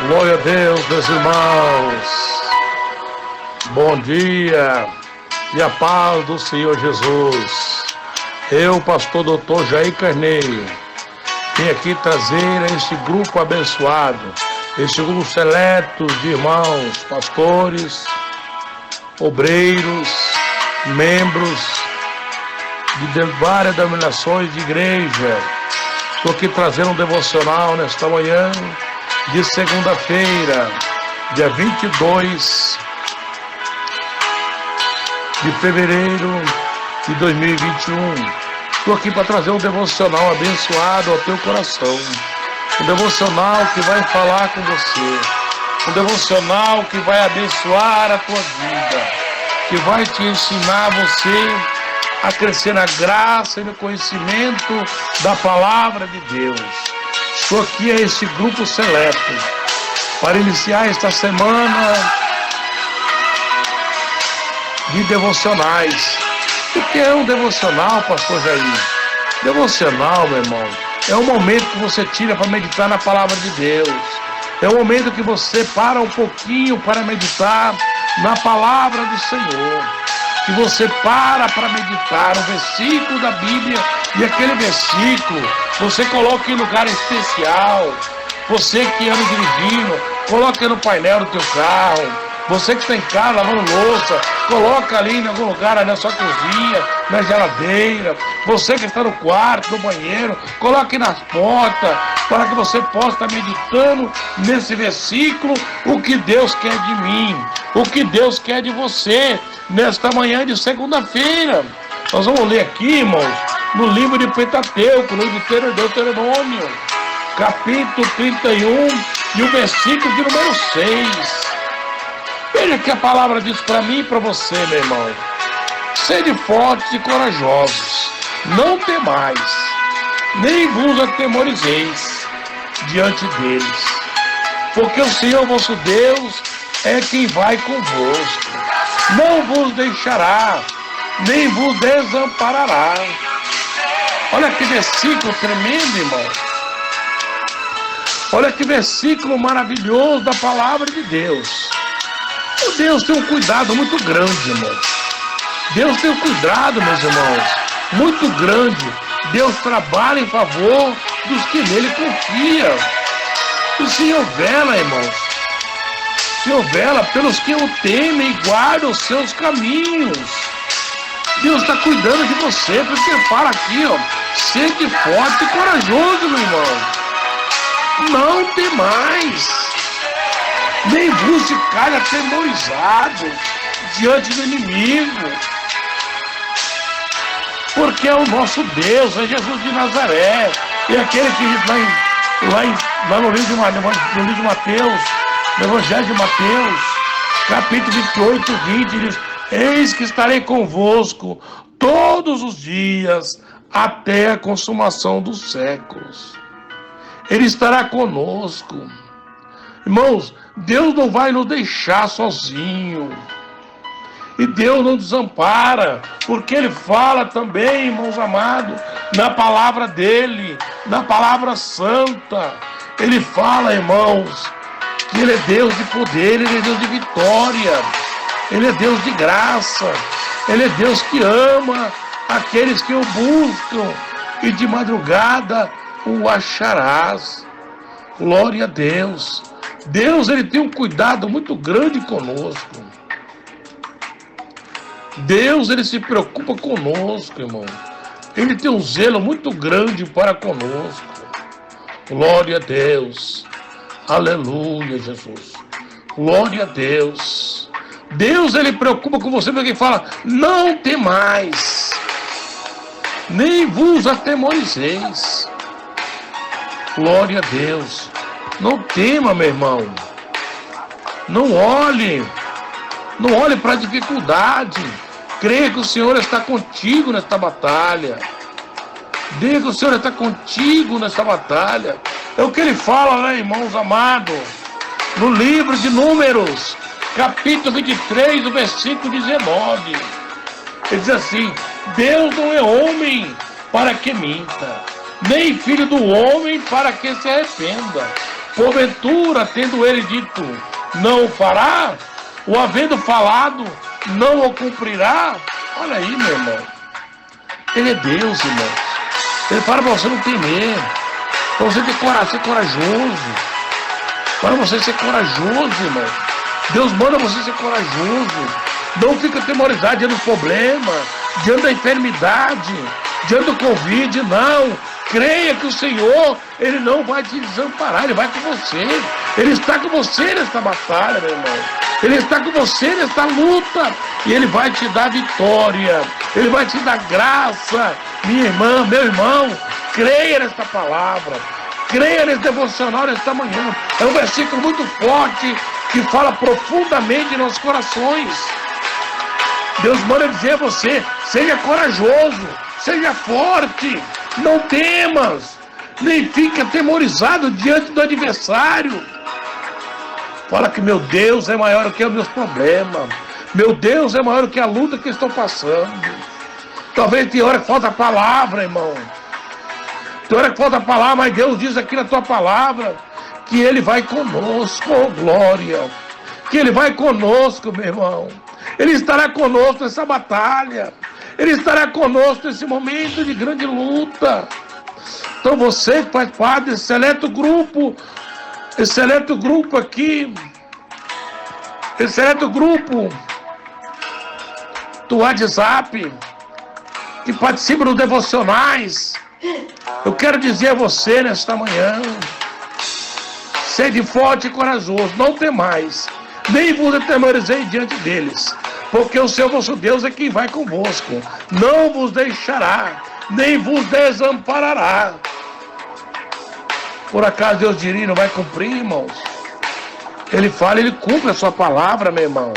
Glória a Deus, meus irmãos. Bom dia e a paz do Senhor Jesus. Eu, pastor Dr. Jair Carneiro, vim aqui trazer a esse grupo abençoado, esse grupo seleto de irmãos, pastores, obreiros, membros de várias denominações de igreja. Estou aqui trazendo um devocional nesta manhã de segunda-feira, dia 22 de fevereiro de 2021. Estou aqui para trazer um devocional abençoado ao teu coração. Um devocional que vai falar com você. Um devocional que vai abençoar a tua vida. Que vai te ensinar você a crescer na graça e no conhecimento da palavra de Deus. Estou aqui a esse grupo seleto para iniciar esta semana de devocionais. O que é um devocional, pastor Jair? Devocional, meu irmão, é um momento que você tira para meditar na palavra de Deus. É um momento que você para um pouquinho para meditar na palavra do Senhor. Que você para meditar um versículo da Bíblia e aquele versículo você coloca em lugar especial. Você que anda dirigindo, coloca no painel do teu carro. Você que está em casa lavando louça, coloca ali em algum lugar, ali na sua cozinha, na geladeira. Você que está no quarto, no banheiro, coloque nas portas, para que você possa estar meditando nesse versículo o que Deus quer de mim, o que Deus quer de você, nesta manhã de segunda-feira. Nós vamos ler aqui, irmãos, no livro de Pentateuco, no livro de Deuteronômio, capítulo 31 e o versículo de número 6. Veja que a palavra diz para mim e para você, meu irmão. Sede fortes e corajosos, não temais, nem vos atemorizeis diante deles. Porque o Senhor vosso Deus é quem vai convosco. Não vos deixará, nem vos desamparará. Olha que versículo tremendo, irmão. Olha que versículo maravilhoso da palavra de Deus. Deus tem um cuidado muito grande, irmão. Deus tem um cuidado, meus irmãos, muito grande. Deus trabalha em favor dos que nele confiam. O Senhor vela, irmãos. O Senhor vela pelos que o temem e guardam os seus caminhos. Deus está cuidando de você, porque fala aqui, ó, sede forte e corajoso, meu irmão. Não temais. Nem vos ficar atemorizado diante do inimigo. Porque é o nosso Deus, é Jesus de Nazaré. E aquele que lá no livro de Mateus, no Evangelho de Mateus, capítulo 28, 20, diz: eis que estarei convosco todos os dias até a consumação dos séculos. Ele estará conosco. Irmãos, Deus não vai nos deixar sozinho. E Deus não desampara, porque Ele fala também, irmãos amados, na palavra dEle, na palavra santa. Ele fala, irmãos, que Ele é Deus de poder, Ele é Deus de vitória, Ele é Deus de graça, Ele é Deus que ama aqueles que o buscam, e de madrugada o acharás. Glória a Deus. Deus, Ele tem um cuidado muito grande conosco. Deus, Ele se preocupa conosco, irmão. Ele tem um zelo muito grande para conosco. Glória a Deus. Aleluia, Jesus. Glória a Deus. Deus, Ele preocupa com você, porque Ele fala: não temais, nem vos atemorizeis. Glória a Deus. Não tema, meu irmão. Não olhe para a dificuldade. Creia que o Senhor está contigo nesta batalha. Diga que o Senhor está contigo nesta batalha. É o que Ele fala, né, irmãos amados? No livro de Números, capítulo 23, do versículo 19. Ele diz assim: Deus não é homem para que minta, nem filho do homem para que se arrependa. Porventura, tendo ele dito, não o fará, ou havendo falado, não o cumprirá. Olha aí, meu irmão. Ele é Deus, irmão. Ele fala para você não temer, para você ser corajoso, para você ser corajoso, irmão. Deus manda você ser corajoso. Não fica atemorizado diante do problema, diante da enfermidade, diante do Covid, não. Creia que o Senhor, Ele não vai te desamparar, Ele vai com você. Ele está com você nesta batalha, meu irmão. Ele está com você nesta luta. E Ele vai te dar vitória. Ele vai te dar graça. Minha irmã, meu irmão, creia nesta palavra. Creia nesse devocional nesta manhã. É um versículo muito forte que fala profundamente em nossos corações. Deus manda dizer a você, seja corajoso, seja forte, não temas, nem fique atemorizado diante do adversário. Fala que meu Deus é maior do que os meus problemas, meu Deus é maior do que a luta que estou passando. Talvez tem hora que falta a palavra, irmão. Tem hora que falta a palavra, mas Deus diz aqui na tua palavra que Ele vai conosco, oh glória. Que Ele vai conosco, meu irmão. Ele estará conosco nessa batalha. Ele estará conosco nesse momento de grande luta. Então você que faz parte desse seleto grupo aqui, esse seleto grupo do WhatsApp, que participa dos devocionais, eu quero dizer a você nesta manhã, sede forte e corajoso, não temais, nem vos atemorizei diante deles, porque o Senhor vosso Deus é quem vai convosco, não vos deixará, nem vos desamparará. Por acaso Deus diria, não vai cumprir, irmãos? Ele fala, Ele cumpre a sua palavra, meu irmão.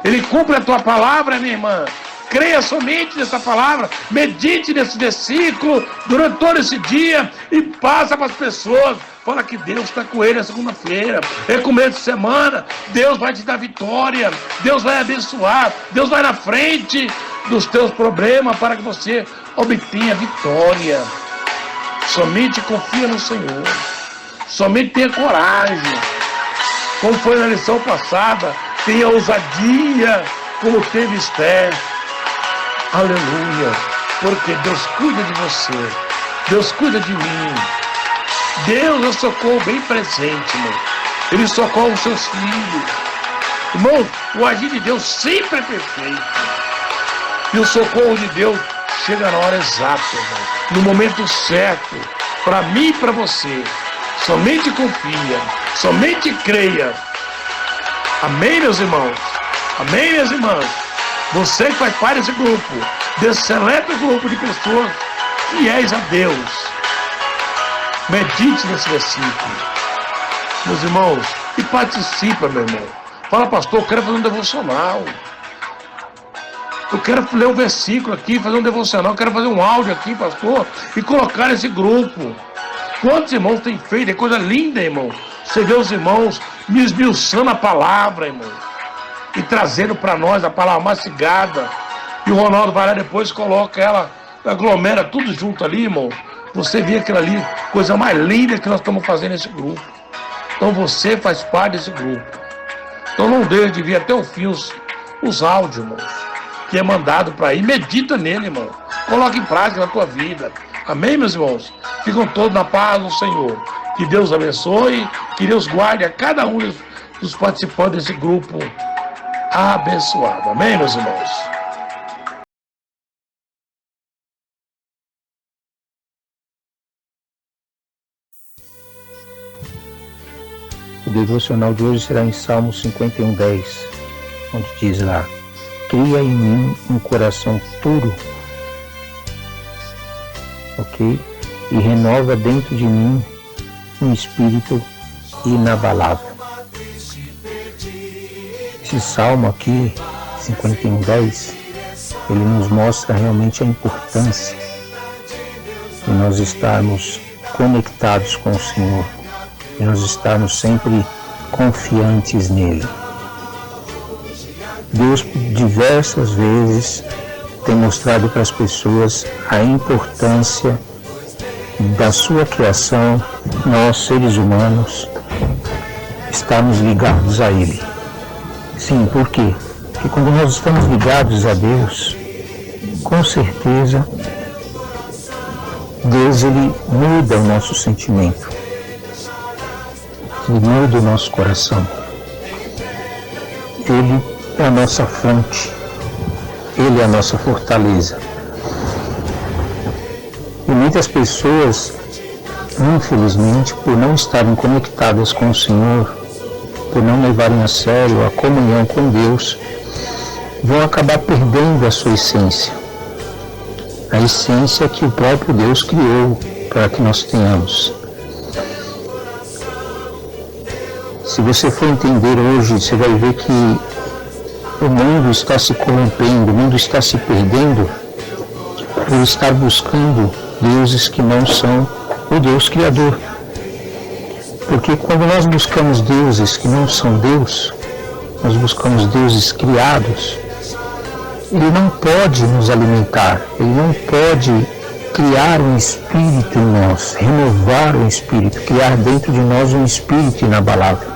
Ele cumpre a tua palavra, minha irmã. Creia somente nessa palavra, medite nesse versículo durante todo esse dia e passa para as pessoas. Fala que Deus está com ele na segunda-feira, é começo de semana, Deus vai te dar vitória, Deus vai abençoar, Deus vai na frente dos teus problemas para que você obtenha vitória. Somente confia no Senhor, somente tenha coragem, como foi na lição passada, tenha ousadia, como teve Esther. Aleluia, porque Deus cuida de você, Deus cuida de mim. Deus é o socorro bem presente, irmão. Ele socorre os seus filhos. Irmão, o agir de Deus sempre é perfeito. E o socorro de Deus chega na hora exata, irmão. No momento certo, para mim e para você. Somente confia, somente creia. Amém, meus irmãos? Amém, minhas irmãs? Você que faz parte desse grupo, desse seleto grupo de pessoas fiéis a Deus, medite nesse versículo, meus irmãos, e participa, meu irmão. Fala, pastor, eu quero fazer um devocional. Eu quero ler um versículo aqui, fazer um devocional, eu quero fazer um áudio aqui, pastor, e colocar nesse grupo. Quantos irmãos têm feito? É coisa linda, irmão. Você vê os irmãos me esmiuçando a palavra, irmão, e trazendo para nós a palavra mastigada. E o Ronaldo vai lá depois, coloca ela, aglomera tudo junto ali, irmão. Você vê aquilo ali, coisa mais linda que nós estamos fazendo nesse grupo. Então você faz parte desse grupo. Então não deixe de vir até o fim os áudios, irmão, que é mandado para aí. Medita nele, irmão. Coloque em prática na tua vida. Amém, meus irmãos? Ficam todos na paz do Senhor. Que Deus abençoe, que Deus guarde a cada um dos participantes desse grupo abençoado. Amém, meus irmãos? O devocional de hoje será em Salmo 51:10, onde diz lá: cria em mim um coração puro, ok? E renova dentro de mim um espírito inabalável. Esse salmo aqui, 51:10, ele nos mostra realmente a importância de nós estarmos conectados com o Senhor, de nós estarmos sempre confiantes nele. Deus, por diversas vezes, tem mostrado para as pessoas a importância da sua criação, nós seres humanos, estarmos ligados a Ele. Sim, por quê? Porque quando nós estamos ligados a Deus, com certeza, Deus ele muda o nosso sentimento. Ele muda o nosso coração. Ele é a nossa fonte. Ele é a nossa fortaleza. E muitas pessoas, infelizmente, por não estarem conectadas com o Senhor, por não levarem a sério a comunhão com Deus, vão acabar perdendo a sua essência. A essência que o próprio Deus criou para que nós tenhamos. Se você for entender hoje, você vai ver que o mundo está se corrompendo, o mundo está se perdendo por estar buscando deuses que não são o Deus Criador. Porque quando nós buscamos deuses que não são Deus, nós buscamos deuses criados, ele não pode nos alimentar, ele não pode criar um espírito em nós, renovar um espírito, criar dentro de nós um espírito inabalável.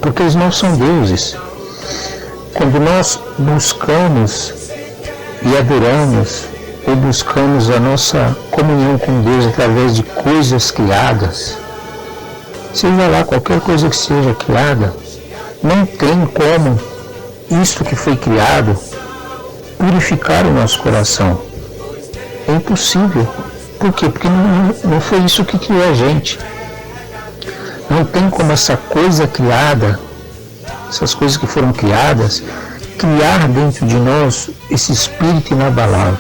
Porque eles não são deuses. Quando nós buscamos e adoramos, ou buscamos a nossa comunhão com Deus através de coisas criadas, seja lá qualquer coisa que seja criada, não tem como isto que foi criado purificar o nosso coração. É impossível. Por quê? Porque não foi isso que criou a gente. Não tem como essa coisa criada, essas coisas que foram criadas, criar dentro de nós esse espírito inabalável.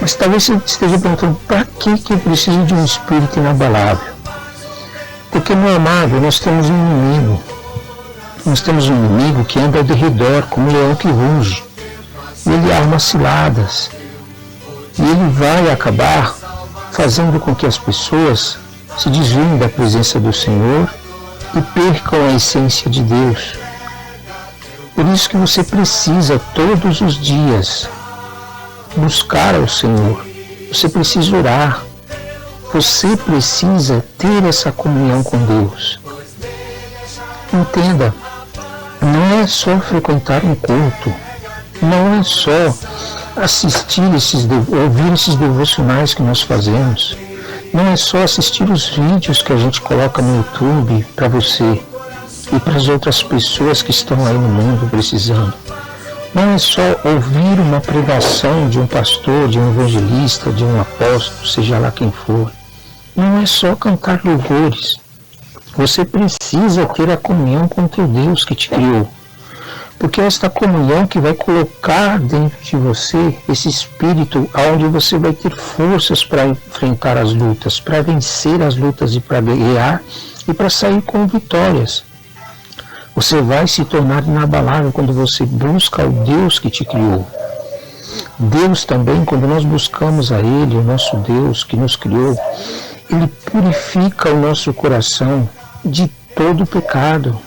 Mas talvez você esteja perguntando, para que eu preciso de um espírito inabalável? Porque, meu amado, nós temos um inimigo. Nós temos um inimigo que anda ao derredor, como um leão que ruge. E ele arma ciladas. E ele vai acabar fazendo com que as pessoas se desviem da presença do Senhor e percam a essência de Deus. Por isso que você precisa todos os dias buscar ao Senhor. Você precisa orar. Você precisa ter essa comunhão com Deus. Entenda, não é só frequentar um culto, não é só assistir ouvir esses devocionais que nós fazemos, não é só assistir os vídeos que a gente coloca no YouTube para você e para as outras pessoas que estão aí no mundo precisando. Não é só ouvir uma pregação de um pastor, de um evangelista, de um apóstolo, seja lá quem for. Não é só cantar louvores. Você precisa ter a comunhão com o teu Deus que te criou. Porque é esta comunhão que vai colocar dentro de você esse espírito onde você vai ter forças para enfrentar as lutas, para vencer as lutas e para guerrear e para sair com vitórias. Você vai se tornar inabalável quando você busca o Deus que te criou. Deus também, quando nós buscamos a Ele, o nosso Deus que nos criou, Ele purifica o nosso coração de todo pecado.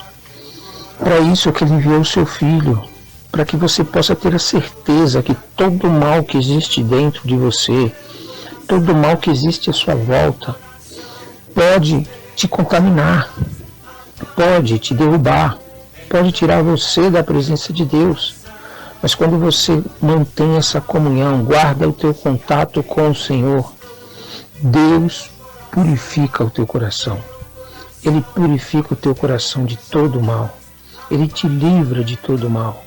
Para isso que Ele enviou o seu Filho, para que você possa ter a certeza que todo o mal que existe dentro de você, todo o mal que existe à sua volta, pode te contaminar, pode te derrubar, pode tirar você da presença de Deus. Mas quando você mantém essa comunhão, guarda o teu contato com o Senhor, Deus purifica o teu coração. Ele purifica o teu coração de todo o mal. Ele te livra de todo o mal.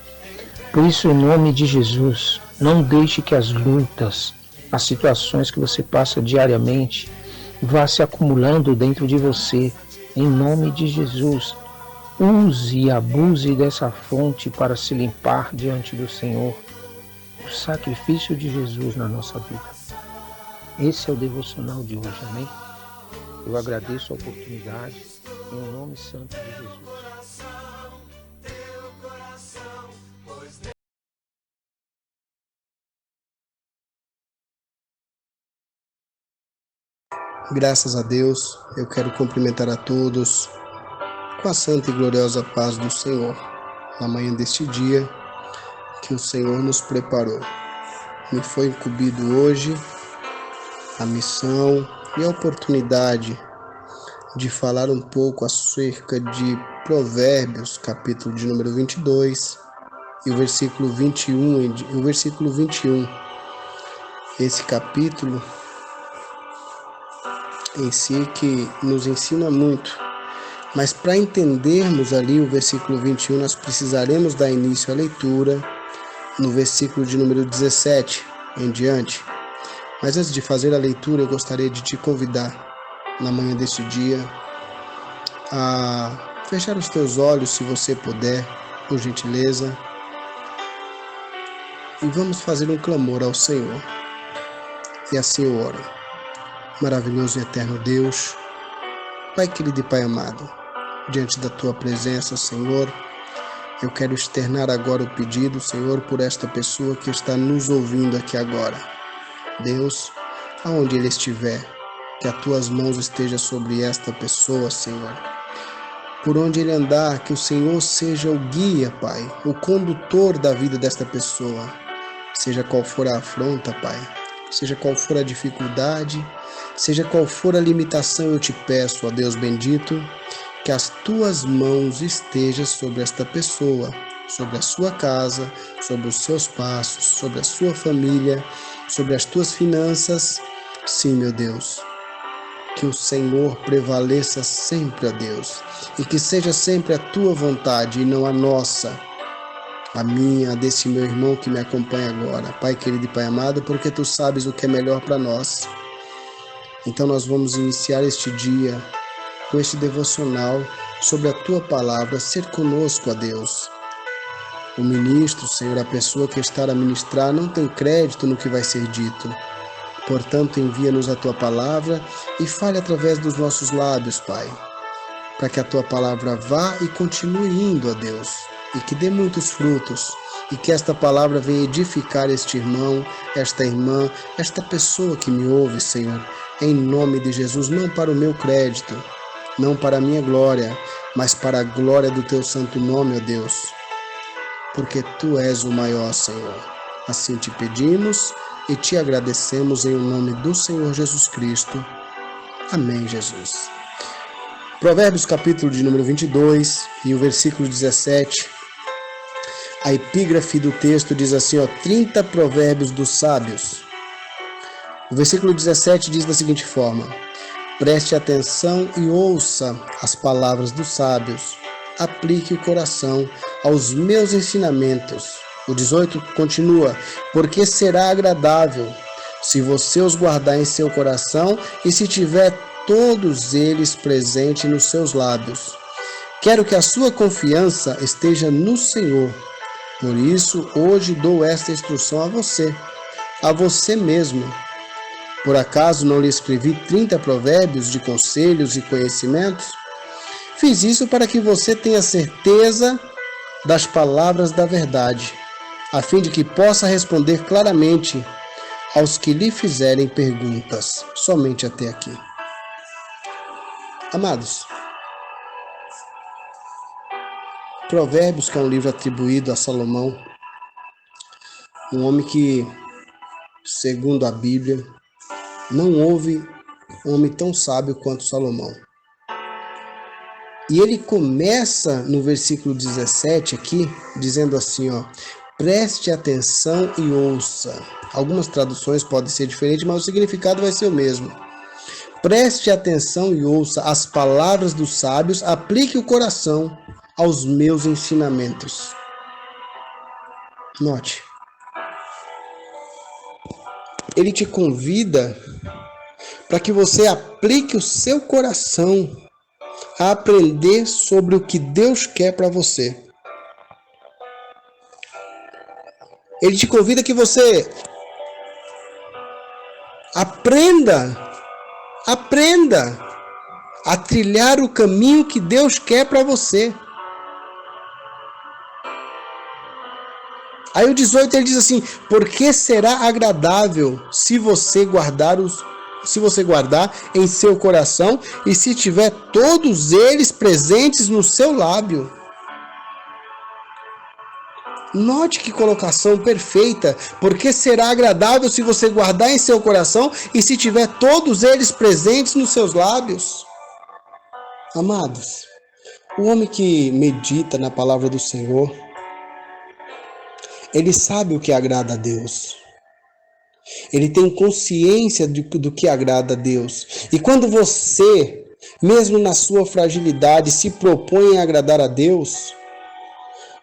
Por isso, em nome de Jesus, não deixe que as lutas, as situações que você passa diariamente, vá se acumulando dentro de você. Em nome de Jesus, use e abuse dessa fonte para se limpar diante do Senhor. O sacrifício de Jesus na nossa vida. Esse é o devocional de hoje, amém? Eu agradeço a oportunidade, em nome santo de Jesus. Graças a Deus, eu quero cumprimentar a todos com a santa e gloriosa paz do Senhor, na manhã deste dia que o Senhor nos preparou. Me foi incumbido hoje a missão e a oportunidade de falar um pouco acerca de Provérbios, capítulo de número 22 e o versículo 21. Esse capítulo em si que nos ensina muito, mas para entendermos ali o versículo 21, nós precisaremos dar início à leitura no versículo de número 17 em diante. Mas antes de fazer a leitura, eu gostaria de te convidar na manhã deste dia a fechar os teus olhos, se você puder, por gentileza, e vamos fazer um clamor ao Senhor. E assim eu oro. Maravilhoso e eterno Deus, Pai querido e Pai amado, diante da tua presença, Senhor, eu quero externar agora o pedido, Senhor, por esta pessoa que está nos ouvindo aqui agora. Deus, aonde ele estiver, que as tuas mãos estejam sobre esta pessoa, Senhor. Por onde ele andar, que o Senhor seja o guia, Pai, o condutor da vida desta pessoa. Seja qual for a afronta, Pai, seja qual for a dificuldade, seja qual for a limitação, eu te peço, ó Deus bendito, que as tuas mãos estejam sobre esta pessoa, sobre a sua casa, sobre os seus passos, sobre a sua família, sobre as tuas finanças. Sim, meu Deus. Que o Senhor prevaleça sempre, ó Deus, e que seja sempre a tua vontade e não a nossa, a minha, a desse meu irmão que me acompanha agora. Pai querido e Pai amado, porque tu sabes o que é melhor para nós. Então nós vamos iniciar este dia com este devocional sobre a tua palavra. Ser conosco, ó Deus. O ministro, Senhor, a pessoa que está a ministrar, não tem crédito no que vai ser dito. Portanto, envia-nos a tua palavra e fale através dos nossos lábios, Pai, para que a tua palavra vá e continue indo, ó Deus, e que dê muitos frutos, e que esta palavra venha edificar este irmão, esta irmã, esta pessoa que me ouve, Senhor, em nome de Jesus, não para o meu crédito, não para a minha glória, mas para a glória do teu santo nome, ó Deus, porque tu és o maior, Senhor. Assim te pedimos e te agradecemos em nome do Senhor Jesus Cristo. Amém, Jesus. Provérbios capítulo de número 22 e o versículo 17. A epígrafe do texto diz assim, 30 provérbios dos sábios. O versículo 17 diz da seguinte forma: preste atenção e ouça as palavras dos sábios. Aplique o coração aos meus ensinamentos. O 18 continua, porque será agradável se você os guardar em seu coração e se tiver todos eles presentes nos seus lábios. Quero que a sua confiança esteja no Senhor. Por isso, hoje dou esta instrução a você mesmo. Por acaso não lhe escrevi 30 provérbios de conselhos e conhecimentos? Fiz isso para que você tenha certeza das palavras da verdade, a fim de que possa responder claramente aos que lhe fizerem perguntas. Somente até aqui. Amados, Provérbios, que é um livro atribuído a Salomão, um homem que, segundo a Bíblia, não houve homem tão sábio quanto Salomão. E ele começa no versículo 17 aqui, dizendo assim, preste atenção e ouça. Algumas traduções podem ser diferentes, mas o significado vai ser o mesmo. Preste atenção e ouça as palavras dos sábios, aplique o coração aos meus ensinamentos. Note. Ele te convida para que você aplique o seu coração a aprender sobre o que Deus quer para você. Ele te convida que você aprenda a trilhar o caminho que Deus quer para você. Aí o 18 ele diz assim, porque será agradável se você guardar em seu coração e se tiver todos eles presentes no seu lábio. Note que colocação perfeita, porque será agradável se você guardar em seu coração e se tiver todos eles presentes nos seus lábios. Amados, o homem que medita na palavra do Senhor, ele sabe o que agrada a Deus. Ele tem consciência do que agrada a Deus. E quando você, mesmo na sua fragilidade, se propõe a agradar a Deus,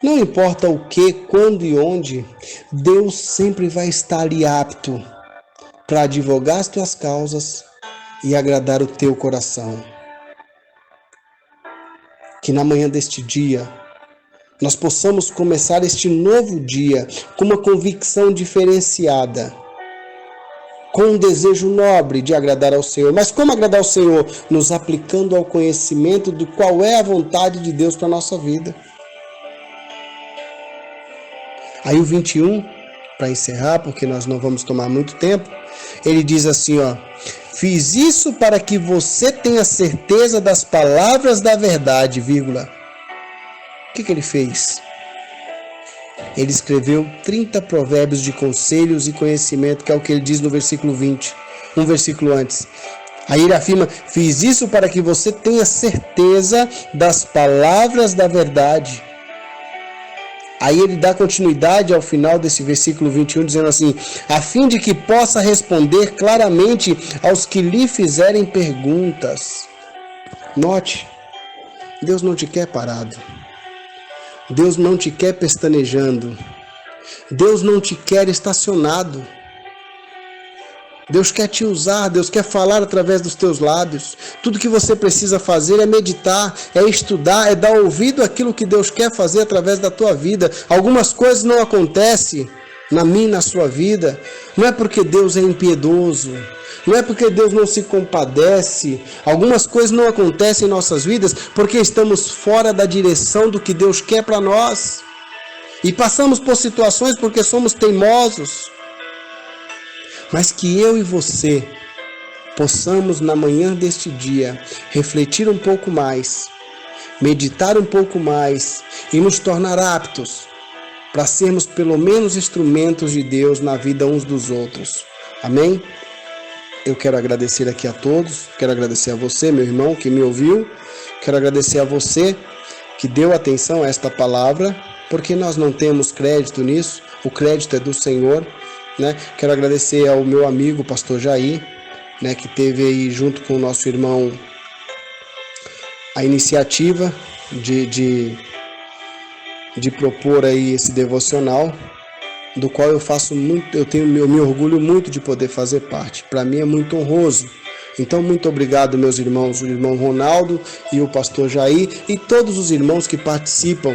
não importa o que, quando e onde, Deus sempre vai estar ali apto para advogar as tuas causas e agradar o teu coração. Que na manhã deste dia, nós possamos começar este novo dia com uma convicção diferenciada, com um desejo nobre de agradar ao Senhor. Mas como agradar ao Senhor? Nos aplicando ao conhecimento do qual é a vontade de Deus para a nossa vida. Aí o 21, para encerrar, porque nós não vamos tomar muito tempo, ele diz assim, fiz isso para que você tenha certeza das palavras da verdade, vírgula. O que ele fez? Ele escreveu 30 provérbios de conselhos e conhecimento, que é o que ele diz no versículo 20, um versículo antes. Aí ele afirma, fiz isso para que você tenha certeza das palavras da verdade. Aí ele dá continuidade ao final desse versículo 21, dizendo assim, a fim de que possa responder claramente aos que lhe fizerem perguntas. Note, Deus não te quer parado. Deus não te quer pestanejando. Deus não te quer estacionado. Deus quer te usar, Deus quer falar através dos teus lábios. Tudo que você precisa fazer é meditar, é estudar, é dar ouvido àquilo que Deus quer fazer através da tua vida. Algumas coisas não acontecem na minha e na sua vida, não é porque Deus é impiedoso, não é porque Deus não se compadece. Algumas coisas não acontecem em nossas vidas porque estamos fora da direção do que Deus quer para nós. E passamos por situações porque somos teimosos. Mas que eu e você possamos na manhã deste dia refletir um pouco mais, meditar um pouco mais e nos tornar aptos para sermos pelo menos instrumentos de Deus na vida uns dos outros. Amém? Eu quero agradecer aqui a todos, quero agradecer a você, meu irmão, que me ouviu, quero agradecer a você que deu atenção a esta palavra, porque nós não temos crédito nisso, o crédito é do Senhor. Quero agradecer ao meu amigo, pastor Jair, que teve aí junto com o nosso irmão a iniciativa de propor aí esse devocional, do qual eu me orgulho muito de poder fazer parte. Para mim é muito honroso. Então, muito obrigado, meus irmãos, o irmão Ronaldo e o pastor Jair e todos os irmãos que participam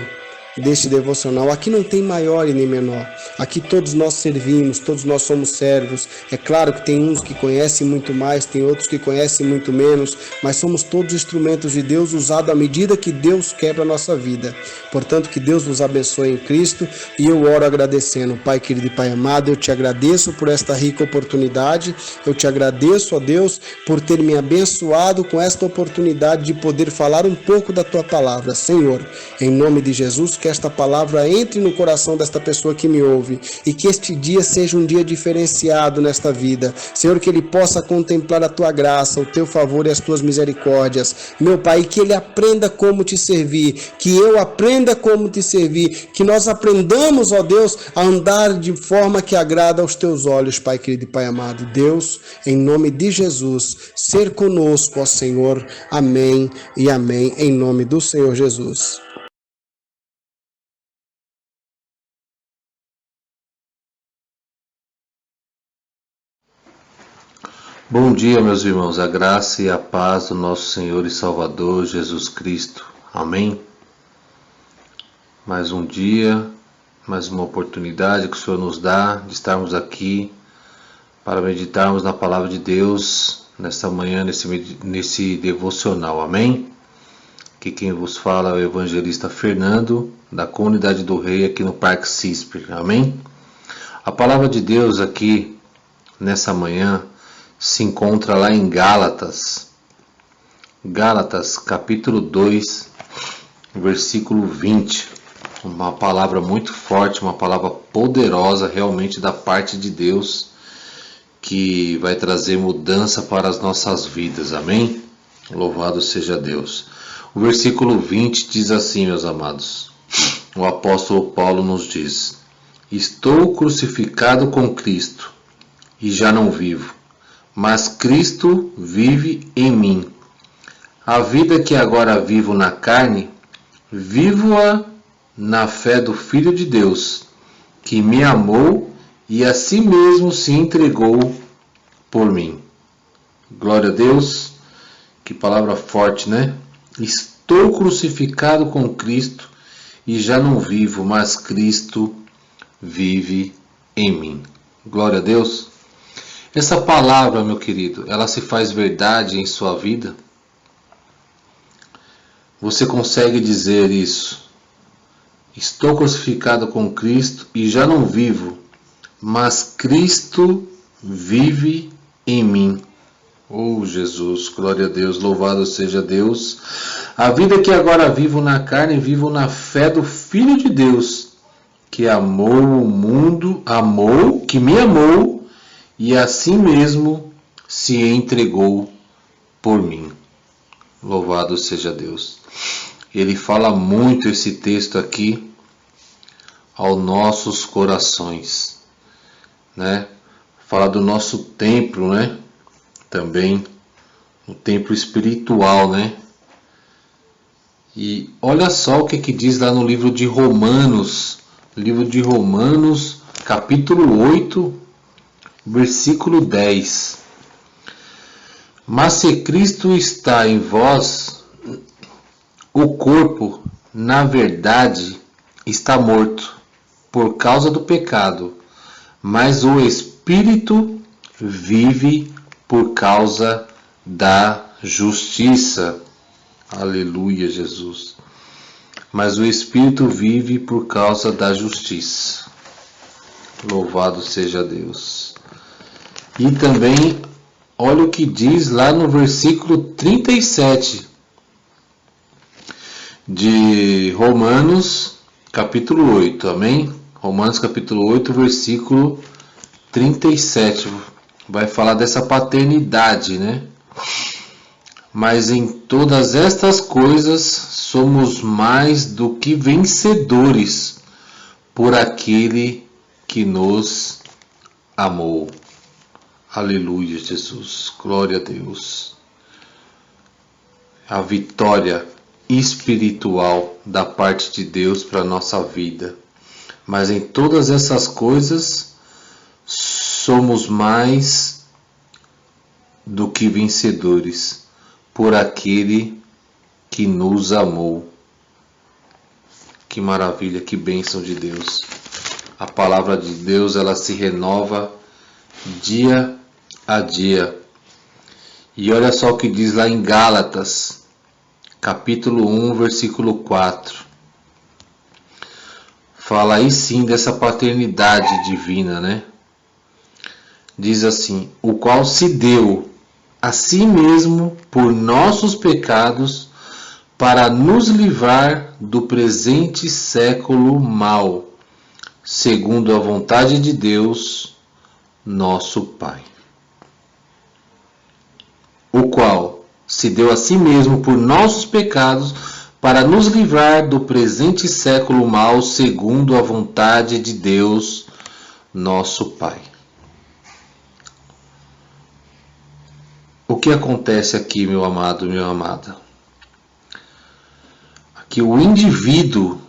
deste devocional. Aqui não tem maior e nem menor. Aqui todos nós servimos, todos nós somos servos. É claro que tem uns que conhecem muito mais, tem outros que conhecem muito menos, mas somos todos instrumentos de Deus usados à medida que Deus quer para a nossa vida. Portanto, que Deus nos abençoe em Cristo e eu oro agradecendo. Pai querido e Pai amado, eu te agradeço por esta rica oportunidade. Eu te agradeço, ó Deus, por ter me abençoado com esta oportunidade de poder falar um pouco da tua palavra. Senhor, em nome de Jesus, que esta palavra entre no coração desta pessoa que me ouve e que este dia seja um dia diferenciado nesta vida. Senhor, que ele possa contemplar a tua graça, o teu favor e as tuas misericórdias. Meu Pai, que ele aprenda como te servir, que eu aprenda como te servir, que nós aprendamos, ó Deus, a andar de forma que agrada aos teus olhos, Pai querido e Pai amado. Deus, em nome de Jesus, ser conosco, ó Senhor. Amém e amém, em nome do Senhor Jesus. Bom dia, meus irmãos, a graça e a paz do nosso Senhor e Salvador Jesus Cristo. Amém? Mais um dia, mais uma oportunidade que o Senhor nos dá de estarmos aqui para meditarmos na Palavra de Deus nesta manhã, nesse devocional. Amém? Aqui quem vos fala é o evangelista Fernando, da Comunidade do Rei, aqui no Parque CISPER. Amém? A Palavra de Deus aqui, nessa manhã, se encontra lá em Gálatas, capítulo 2, versículo 20. Uma palavra muito forte, uma palavra poderosa realmente da parte de Deus, que vai trazer mudança para as nossas vidas. Amém? Louvado seja Deus. O versículo 20 diz assim, meus amados. O apóstolo Paulo nos diz: estou crucificado com Cristo e já não vivo, mas Cristo vive em mim. A vida que agora vivo na carne, vivo-a na fé do Filho de Deus, que me amou e a si mesmo se entregou por mim. Glória a Deus, que palavra forte, né? Estou crucificado com Cristo e já não vivo, mas Cristo vive em mim. Glória a Deus. Essa palavra, meu querido, ela se faz verdade em sua vida? Você consegue dizer isso? Estou crucificado com Cristo e já não vivo, mas Cristo vive em mim. Oh Jesus, glória a Deus, louvado seja Deus. A vida que agora vivo na carne, vivo na fé do Filho de Deus, que amou o mundo, que me amou e assim mesmo se entregou por mim. Louvado seja Deus. Ele fala muito esse texto aqui aos nossos corações, né? Fala do nosso templo, né? Também o templo espiritual, né? E olha só o que diz lá no livro de Romanos, capítulo 8, versículo 10. Mas se Cristo está em vós, o corpo, na verdade, está morto por causa do pecado, mas o espírito vive por causa da justiça. Aleluia, Jesus. Mas o espírito vive por causa da justiça. Louvado seja Deus. E também, olha o que diz lá no versículo 37 de Romanos, capítulo 8, amém? Romanos, capítulo 8, versículo 37. Vai falar dessa paternidade, né? Mas em todas estas coisas somos mais do que vencedores por aquele que nos amou. Aleluia, Jesus. Glória a Deus. A vitória espiritual da parte de Deus para a nossa vida. Mas em todas essas coisas somos mais do que vencedores por aquele que nos amou. Que maravilha, que bênção de Deus. A palavra de Deus, ela se renova dia a dia. E olha só o que diz lá em Gálatas, capítulo 1, versículo 4. Fala aí sim dessa paternidade divina, né? Diz assim: o qual se deu a si mesmo por nossos pecados, para nos livrar do presente século mau, segundo a vontade de Deus, nosso Pai. O qual se deu a si mesmo por nossos pecados, para nos livrar do presente século mau, segundo a vontade de Deus, nosso Pai. O que acontece aqui, meu amado, minha amada? Aqui o indivíduo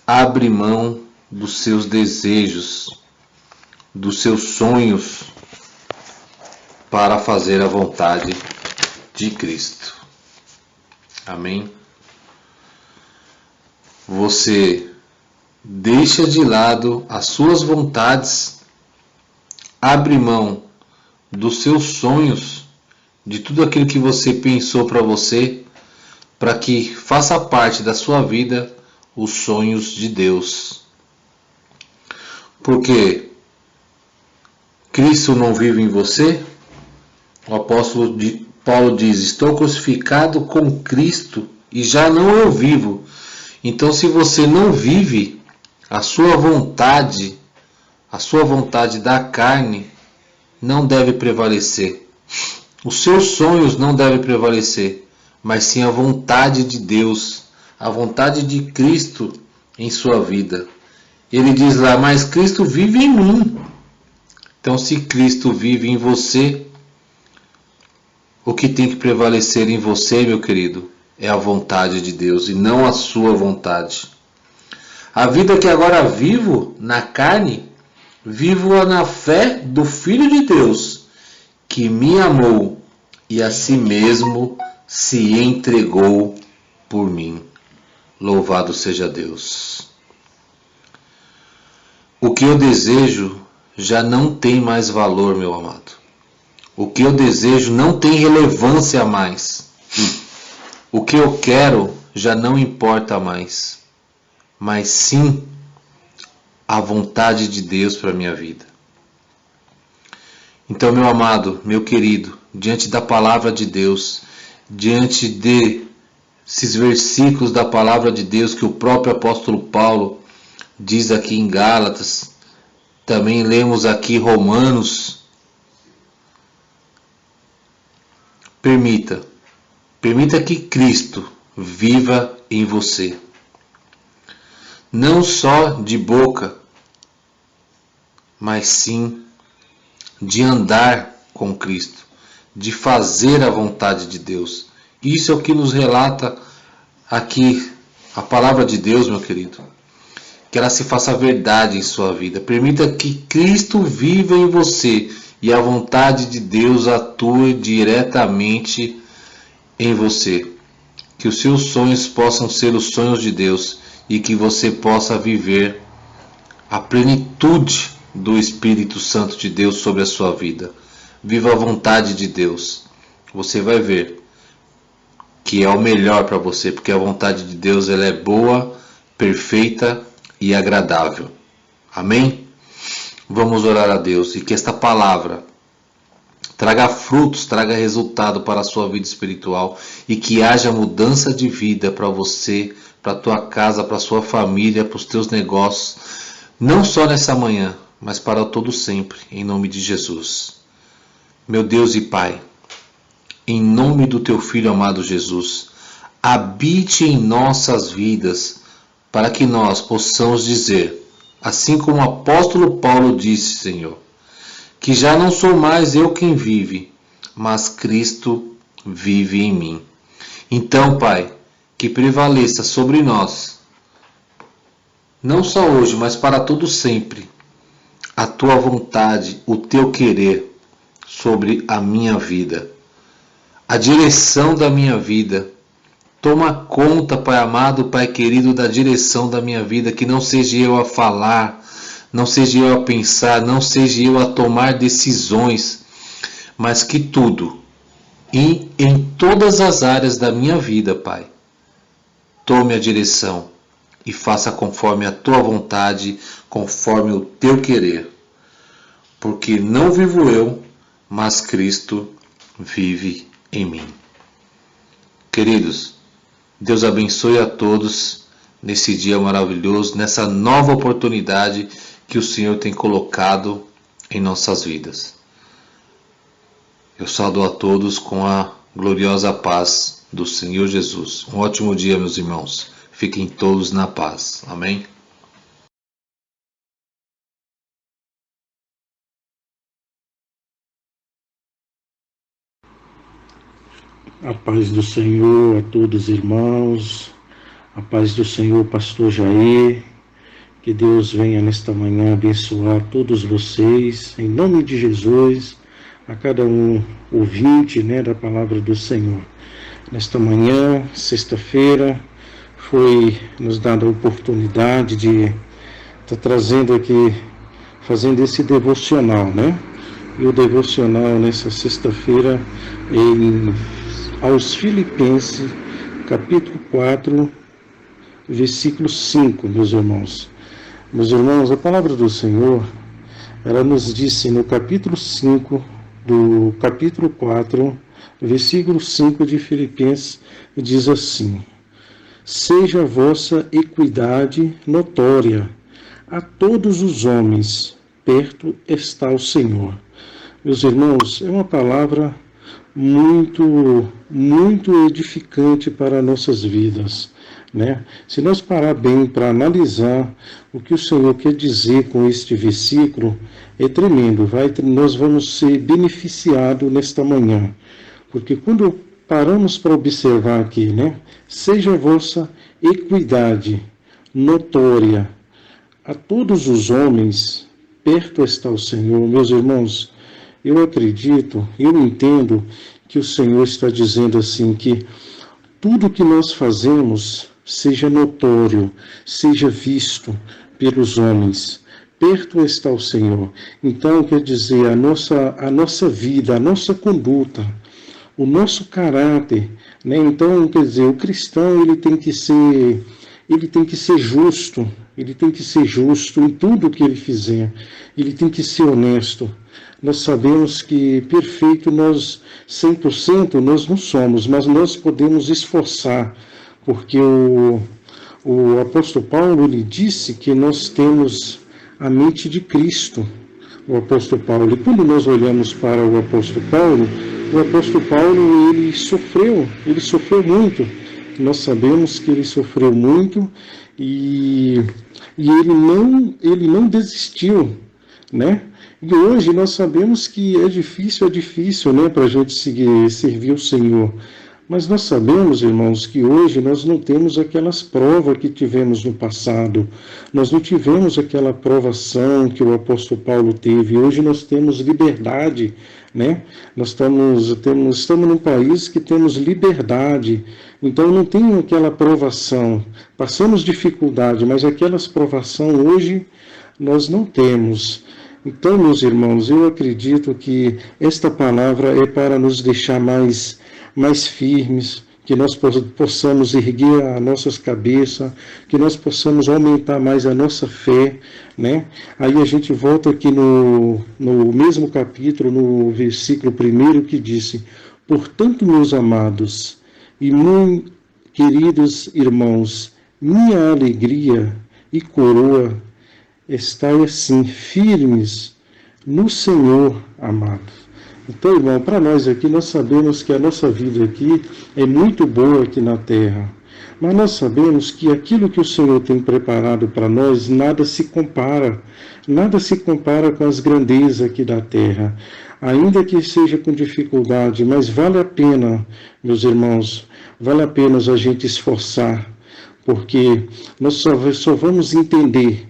abre mão dos seus desejos, dos seus sonhos, para fazer a vontade de Cristo. Amém? Você deixa de lado as suas vontades, abre mão dos seus sonhos, de tudo aquilo que você pensou para você, para que faça parte da sua vida os sonhos de Deus. Porque Cristo não vive em você? O apóstolo Paulo diz: estou crucificado com Cristo e já não eu vivo. Então, se você não vive, a sua vontade da carne não deve prevalecer. Os seus sonhos não devem prevalecer, mas sim a vontade de Deus, a vontade de Cristo em sua vida. Ele diz lá, mas Cristo vive em mim. Então, se Cristo vive em você, o que tem que prevalecer em você, meu querido, é a vontade de Deus e não a sua vontade. A vida que agora vivo na carne, vivo-a na fé do Filho de Deus, que me amou e a si mesmo se entregou por mim. Louvado seja Deus. O que eu desejo já não tem mais valor, meu amado. O que eu desejo não tem relevância mais. O que eu quero já não importa mais. Mas sim a vontade de Deus para a minha vida. Então, meu amado, meu querido, diante da palavra de Deus, diante desses versículos da palavra de Deus que o próprio apóstolo Paulo diz aqui em Gálatas, também lemos aqui Romanos, permita que Cristo viva em você. Não só de boca, mas sim de andar com Cristo, de fazer a vontade de Deus. Isso é o que nos relata aqui a palavra de Deus, meu querido. Que ela se faça verdade em sua vida. Permita que Cristo viva em você e a vontade de Deus atue diretamente em você. Que os seus sonhos possam ser os sonhos de Deus e que você possa viver a plenitude do Espírito Santo de Deus sobre a sua vida. Viva a vontade de Deus. Você vai ver que é o melhor para você, porque a vontade de Deus ela é boa, perfeita e agradável. Amém? Vamos orar a Deus e que esta palavra traga frutos, traga resultado para a sua vida espiritual e que haja mudança de vida para você, para a tua casa, para a sua família, para os teus negócios, não só nessa manhã, mas para todo sempre, em nome de Jesus. Meu Deus e Pai, em nome do teu Filho amado Jesus, habite em nossas vidas, para que nós possamos dizer, assim como o apóstolo Paulo disse, Senhor, que já não sou mais eu quem vive, mas Cristo vive em mim. Então, Pai, que prevaleça sobre nós, não só hoje, mas para todo sempre, a tua vontade, o teu querer sobre a minha vida, a direção da minha vida. Toma conta, Pai amado, Pai querido, da direção da minha vida, que não seja eu a falar, não seja eu a pensar, não seja eu a tomar decisões, mas que tudo, e em todas as áreas da minha vida, Pai, tome a direção e faça conforme a tua vontade, conforme o teu querer. Porque não vivo eu, mas Cristo vive em mim. Queridos, Deus abençoe a todos nesse dia maravilhoso, nessa nova oportunidade que o Senhor tem colocado em nossas vidas. Eu saúdo a todos com a gloriosa paz do Senhor Jesus. Um ótimo dia, meus irmãos. Fiquem todos na paz. Amém? A paz do Senhor a todos, irmãos. A paz do Senhor, pastor Jair. Que Deus venha nesta manhã abençoar todos vocês, em nome de Jesus, a cada um ouvinte, da palavra do Senhor. Nesta manhã, sexta-feira, foi nos dada a oportunidade de estar trazendo aqui, fazendo esse devocional, E o devocional nessa sexta-feira aos Filipenses, capítulo 4, versículo 5, meus irmãos. Meus irmãos, a palavra do Senhor, ela nos disse no capítulo 5, do capítulo 4, versículo 5 de Filipenses, diz assim: seja a vossa equidade notória a todos os homens, perto está o Senhor. Meus irmãos, é uma palavra muito edificante para nossas vidas, né? Se nós parar bem para analisar o que o Senhor quer dizer com este versículo, é tremendo. Nós vamos ser beneficiados nesta manhã, porque quando paramos para observar aqui, né? Seja a vossa equidade notória a todos os homens, perto está o Senhor. Meus irmãos, eu acredito, eu entendo que o Senhor está dizendo assim, que tudo que nós fazemos seja notório, seja visto pelos homens. Perto está o Senhor. Então, quer dizer, a nossa vida, a nossa conduta, o nosso caráter, né? Então, quer dizer, o cristão ele tem que ser justo, ele tem que ser justo em tudo que ele fizer, ele tem que ser honesto. Nós sabemos que perfeito nós, 100% nós não somos, mas nós podemos esforçar, porque o apóstolo Paulo, ele disse que nós temos a mente de Cristo, o apóstolo Paulo. E quando nós olhamos para o apóstolo Paulo, ele sofreu muito. Nós sabemos que ele sofreu muito e ele não desistiu, né? E hoje nós sabemos que é difícil, né, para a gente servir o Senhor. Mas nós sabemos, irmãos, que hoje nós não temos aquelas provas que tivemos no passado. Nós não tivemos aquela provação que o apóstolo Paulo teve. Hoje nós temos liberdade, né? Nós estamos num país que temos liberdade. Então não tem aquela provação. Passamos dificuldade, mas aquelas provação hoje nós não temos. Então, meus irmãos, eu acredito que esta palavra é para nos deixar mais firmes, que nós possamos erguer as nossas cabeças, que nós possamos aumentar mais a nossa fé, né? Aí a gente volta aqui no mesmo capítulo, no versículo 1, que disse: portanto, meus amados e muito queridos irmãos, minha alegria e coroa, estai assim firmes no Senhor, amados. Então, irmão, para nós aqui, nós sabemos que a nossa vida aqui é muito boa aqui na terra. Mas nós sabemos que aquilo que o Senhor tem preparado para nós, nada se compara com as grandezas aqui da terra. Ainda que seja com dificuldade, mas vale a pena, meus irmãos, vale a pena a gente esforçar, porque nós só vamos entender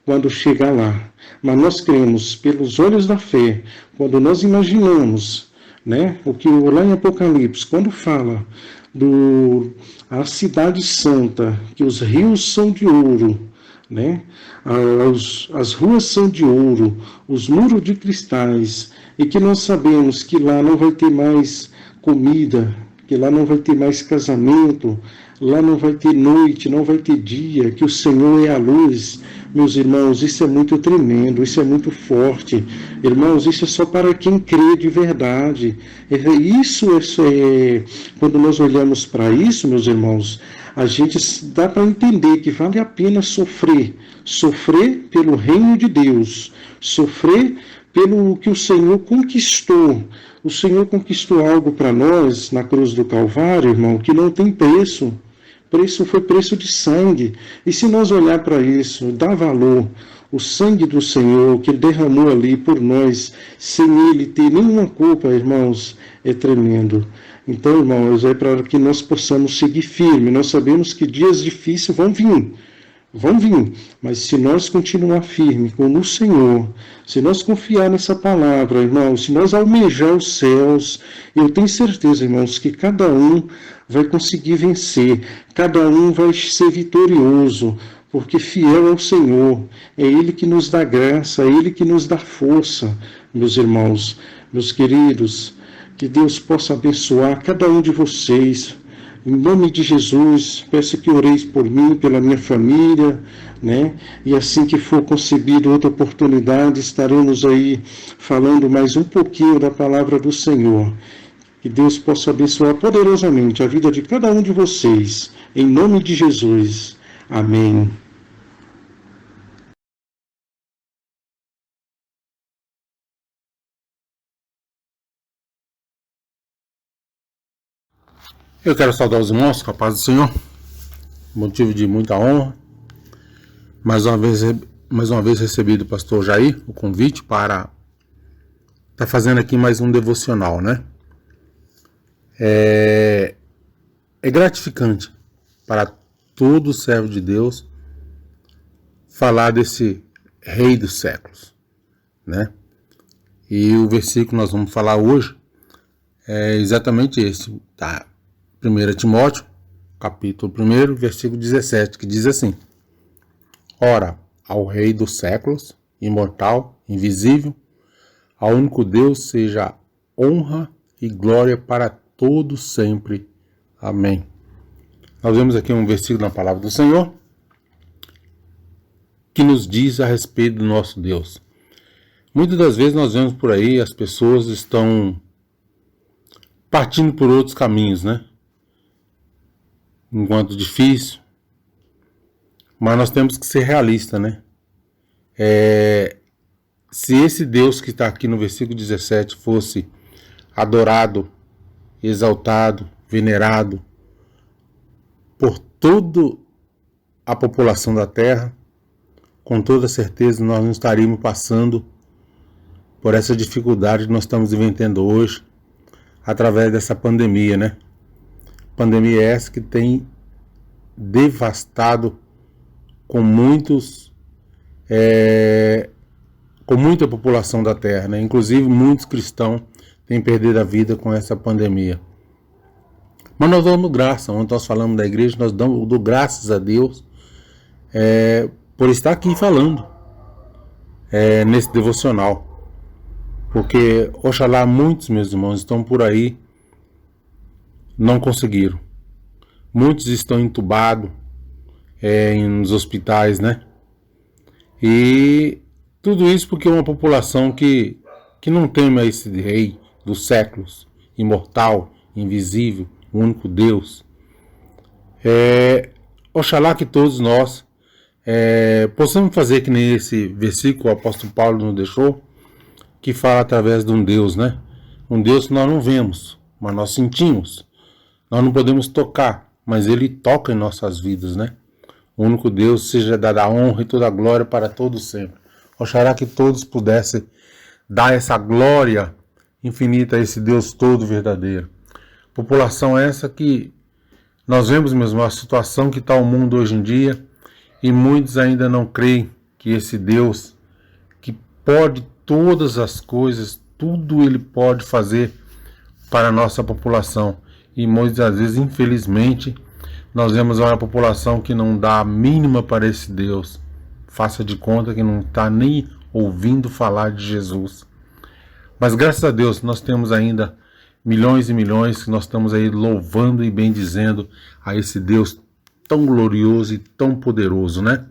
quando chegar lá. Mas nós cremos pelos olhos da fé, quando nós imaginamos, né, o que lá em Apocalipse, quando fala a cidade santa, que os rios são de ouro, né, as ruas são de ouro, os muros de cristais, e que nós sabemos que lá não vai ter mais comida, que lá não vai ter mais casamento, lá não vai ter noite, não vai ter dia, que o Senhor é a luz. Meus irmãos, isso é muito tremendo, isso é muito forte. Irmãos, isso é só para quem crê de verdade. Isso é quando nós olhamos para isso, meus irmãos, a gente dá para entender que vale a pena sofrer pelo reino de Deus, sofrer pelo que o Senhor conquistou. O Senhor conquistou algo para nós na cruz do Calvário, irmão, que não tem preço. Foi preço de sangue. E se nós olhar para isso, dar valor, o sangue do Senhor que Ele derramou ali por nós, sem Ele ter nenhuma culpa, irmãos, é tremendo. Então, irmãos, é para que nós possamos seguir firme. Nós sabemos que dias difíceis vão vir, mas se nós continuar firme com o Senhor, se nós confiar nessa palavra, irmãos, se nós almejar os céus, eu tenho certeza, irmãos, que cada um vai conseguir vencer, cada um vai ser vitorioso, porque fiel é o Senhor, é Ele que nos dá graça, é Ele que nos dá força, meus irmãos, meus queridos, que Deus possa abençoar cada um de vocês. Em nome de Jesus, peço que oreis por mim, pela minha família, né? E assim que for concebida outra oportunidade, estaremos aí falando mais um pouquinho da palavra do Senhor. Que Deus possa abençoar poderosamente a vida de cada um de vocês. Em nome de Jesus. Amém. Eu quero saudar os irmãos com a paz do Senhor, motivo de muita honra. Mais uma vez recebi do pastor Jair o convite para estar fazendo aqui mais um devocional, né? É gratificante para todo servo de Deus falar desse rei dos séculos, né? E o versículo que nós vamos falar hoje é exatamente esse, tá? 1 Timóteo, capítulo 1, versículo 17, que diz assim: Ora, ao Rei dos séculos, imortal, invisível, ao único Deus seja honra e glória para todos sempre. Amém. Nós vemos aqui um versículo na palavra do Senhor que nos diz a respeito do nosso Deus. Muitas das vezes nós vemos por aí as pessoas estão partindo por outros caminhos, né? Enquanto difícil, mas nós temos que ser realistas, né? Se esse Deus que está aqui no versículo 17 fosse adorado, exaltado, venerado por toda a população da terra, com toda certeza nós não estaríamos passando por essa dificuldade que nós estamos vivendo hoje através dessa pandemia, né? Pandemia essa que tem devastado com muita população da terra, né? Inclusive muitos cristãos têm perdido a vida com essa pandemia. Mas nós damos graça, ontem nós falamos da igreja, nós damos graças a Deus por estar aqui falando nesse devocional. Porque, oxalá, muitos, meus irmãos, estão por aí, não conseguiram. Muitos estão entubados nos hospitais, né? E tudo isso porque é uma população que não teme a esse rei dos séculos, imortal, invisível, único Deus. Oxalá que todos nós possamos fazer que nem esse versículo o apóstolo Paulo nos deixou, que fala através de um Deus, né? Um Deus que nós não vemos, mas nós sentimos. Nós não podemos tocar, mas Ele toca em nossas vidas, né? O único Deus seja dada a honra e toda a glória para todos sempre. Oxalá que todos pudessem dar essa glória infinita a esse Deus todo verdadeiro. População essa que nós vemos mesmo a situação que está o mundo hoje em dia, e muitos ainda não creem que esse Deus que pode todas as coisas, tudo Ele pode fazer para a nossa população. E muitas vezes, infelizmente, nós vemos uma população que não dá a mínima para esse Deus. Faça de conta que não está nem ouvindo falar de Jesus. Mas graças a Deus nós temos ainda milhões e milhões que nós estamos aí louvando e bendizendo a esse Deus tão glorioso e tão poderoso, né?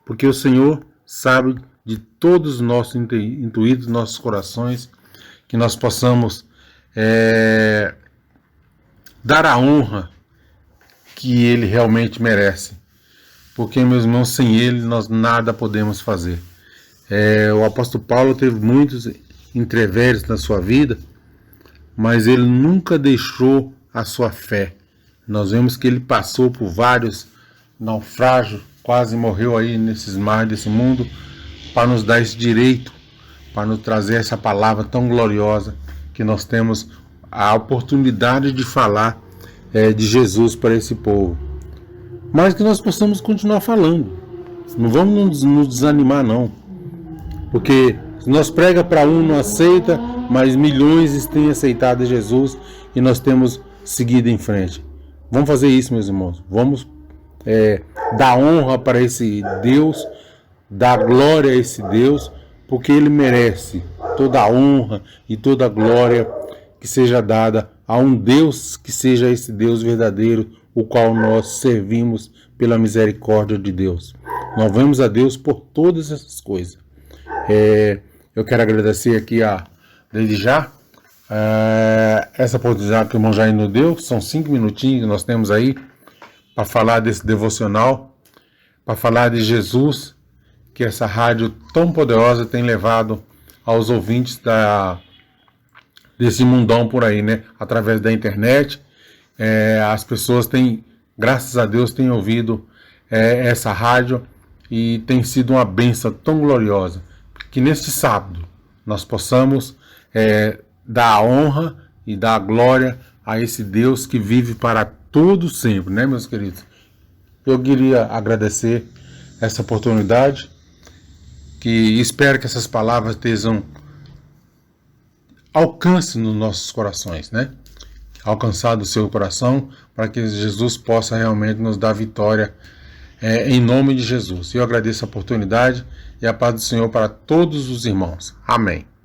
Porque o Senhor sabe de todos os nossos intuitos, nossos corações, que nós possamos dar a honra que Ele realmente merece. Porque, meus irmãos, sem Ele nós nada podemos fazer. O apóstolo Paulo teve muitos entreveros na sua vida, mas ele nunca deixou a sua fé. Nós vemos que ele passou por vários naufrágios, quase morreu aí nesses mares desse mundo, para nos dar esse direito, para nos trazer essa palavra tão gloriosa, que nós temos a oportunidade de falar de Jesus para esse povo. Mas que nós possamos continuar falando. Não vamos nos desanimar, não. Porque se nós prega para um, não aceita, mas milhões têm aceitado Jesus e nós temos seguido em frente. Vamos fazer isso, meus irmãos. Vamos dar honra para esse Deus, dar glória a esse Deus, porque Ele merece toda a honra e toda a glória que seja dada a um Deus que seja esse Deus verdadeiro, o qual nós servimos pela misericórdia de Deus. Nós vamos a Deus por todas essas coisas. Eu quero agradecer aqui desde já essa oportunidade que o irmão Jair nos deu. São 5 minutinhos que nós temos aí para falar desse devocional, para falar de Jesus, que essa rádio tão poderosa tem levado aos ouvintes desse mundão por aí, né? Através da internet as pessoas têm, graças a Deus, têm ouvido essa rádio e tem sido uma bênção tão gloriosa. Que neste sábado nós possamos dar a honra e dar a glória a esse Deus que vive para todo sempre, né, meus queridos? Eu queria agradecer essa oportunidade, que espero que essas palavras tenham alcance nos nossos corações, né? Alcançado o seu coração, para que Jesus possa realmente nos dar vitória em nome de Jesus. Eu agradeço a oportunidade e a paz do Senhor para todos os irmãos. Amém.